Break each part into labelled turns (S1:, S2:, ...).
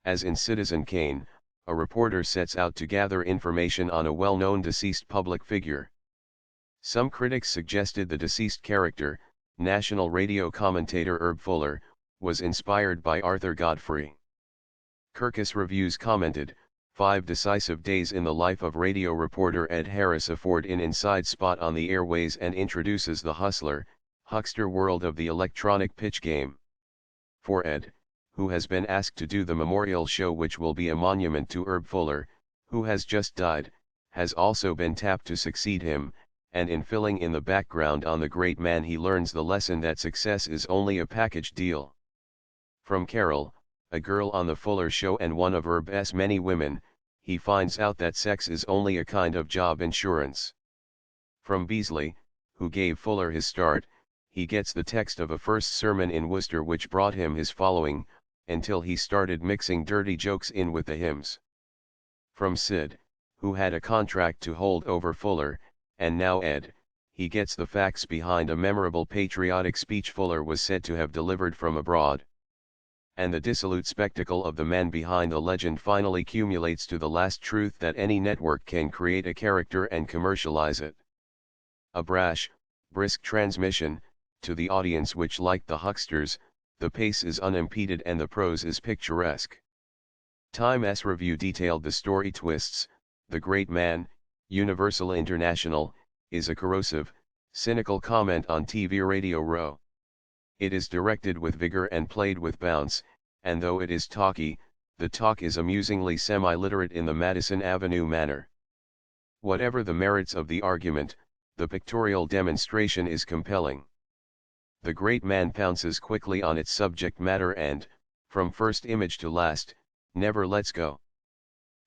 S1: As in Citizen Kane, a reporter sets out to gather information on a well-known deceased public figure. Some critics suggested the deceased character, national radio commentator Herb Fuller, was inspired by Arthur Godfrey. Kirkus Reviews commented, 5 decisive days in the life of radio reporter Ed Harris afford an inside spot on the airways and introduces the hustler, huckster world of the electronic pitch game. For Ed, who has been asked to do the memorial show which will be a monument to Herb Fuller, who has just died, has also been tapped to succeed him, and in filling in the background on the great man he learns the lesson that success is only a package deal. From Carol, a girl on the Fuller show and one of Herb's many women, he finds out that sex is only a kind of job insurance. From Beasley, who gave Fuller his start, he gets the text of a first sermon in Worcester which brought him his following, until he started mixing dirty jokes in with the hymns. From Sid, who had a contract to hold over Fuller, and now Ed, he gets the facts behind a memorable patriotic speech Fuller was said to have delivered from abroad. And the dissolute spectacle of the man behind the legend finally cumulates to the last truth that any network can create a character and commercialize it. A brash, brisk transmission, to the audience which like the hucksters, the pace is unimpeded and the prose is picturesque. Time's review detailed the story twists. The great man, Universal International, is a corrosive, cynical comment on TV Radio Row. It is directed with vigor and played with bounce, and though it is talky, the talk is amusingly semi-literate in the Madison Avenue manner. Whatever the merits of the argument, the pictorial demonstration is compelling. The great man pounces quickly on its subject matter and, from first image to last, never lets go.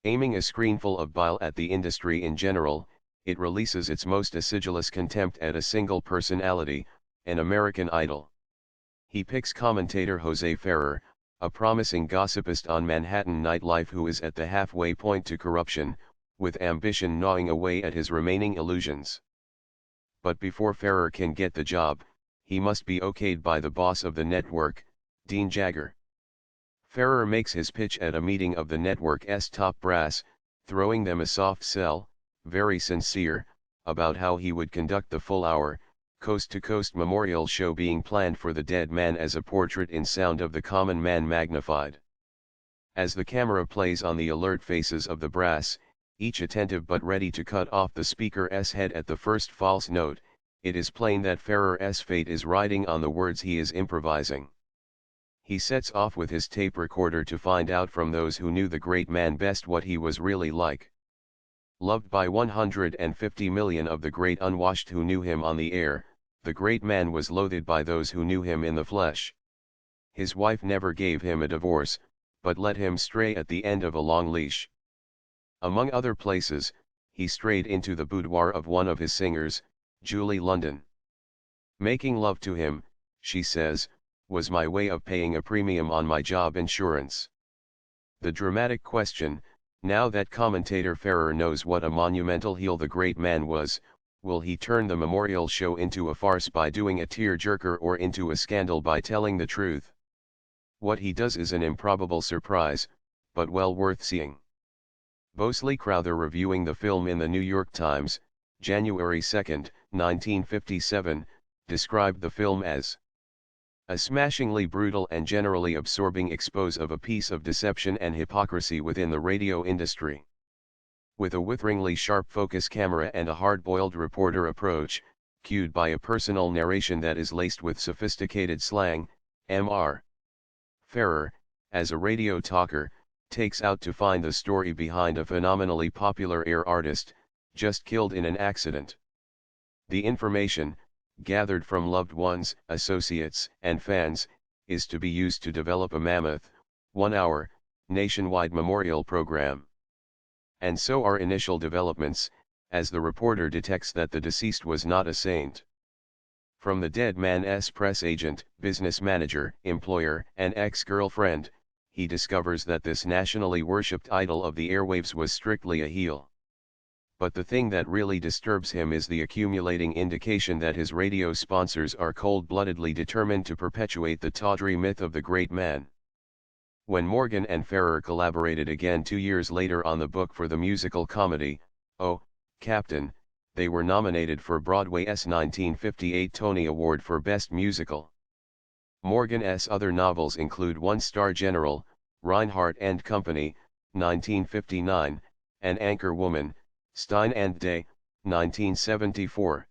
S1: Aiming a screenful of bile at the industry in general, it releases its most acidulous contempt at a single personality, an American Idol. He picks commentator Jose Ferrer, a promising gossipist on Manhattan nightlife who is at the halfway point to corruption, with ambition gnawing away at his remaining illusions. But before Ferrer can get the job, he must be okayed by the boss of the network, Dean Jagger. Ferrer makes his pitch at a meeting of the network's top brass, throwing them a soft sell, very sincere, about how he would conduct the full-hour, coast-to-coast memorial show being planned for the dead man as a portrait in sound of the common man magnified. As the camera plays on the alert faces of the brass, each attentive but ready to cut off the speaker's head at the first false note, it is plain that Ferrer's fate is riding on the words he is improvising. He sets off with his tape recorder to find out from those who knew the great man best what he was really like. Loved by 150 million of the great unwashed who knew him on the air, the great man was loathed by those who knew him in the flesh. His wife never gave him a divorce, but let him stray at the end of a long leash. Among other places, he strayed into the boudoir of one of his singers, Julie London. Making love to him, she says, was my way of paying a premium on my job insurance. The dramatic question, now that commentator Ferrer knows what a monumental heel the great man was, will he turn the memorial show into a farce by doing a tear-jerker or into a scandal by telling the truth? What he does is an improbable surprise, but well worth seeing. Bosley Crowther reviewing the film in the New York Times, January 2, 1957, described the film as a smashingly brutal and generally absorbing expose of a piece of deception and hypocrisy within the radio industry. With a witheringly sharp focus camera and a hard-boiled reporter approach, cued by a personal narration that is laced with sophisticated slang, Mr. Ferrer, as a radio talker, takes out to find the story behind a phenomenally popular air artist, just killed in an accident. The information, gathered from loved ones, associates, and fans, is to be used to develop a mammoth, 1-hour, nationwide memorial program. And so are initial developments, as the reporter detects that the deceased was not a saint. From the dead man's press agent, business manager, employer, and ex-girlfriend, he discovers that this nationally worshipped idol of the airwaves was strictly a heel. But the thing that really disturbs him is the accumulating indication that his radio sponsors are cold-bloodedly determined to perpetuate the tawdry myth of the great man. When Morgan and Ferrer collaborated again 2 years later on the book for the musical comedy, Oh, Captain, they were nominated for Broadway's 1958 Tony Award for Best Musical. Morgan's other novels include One Star General, Reinhardt and Company, 1959, and Anchor Woman, Stein and Day, 1974.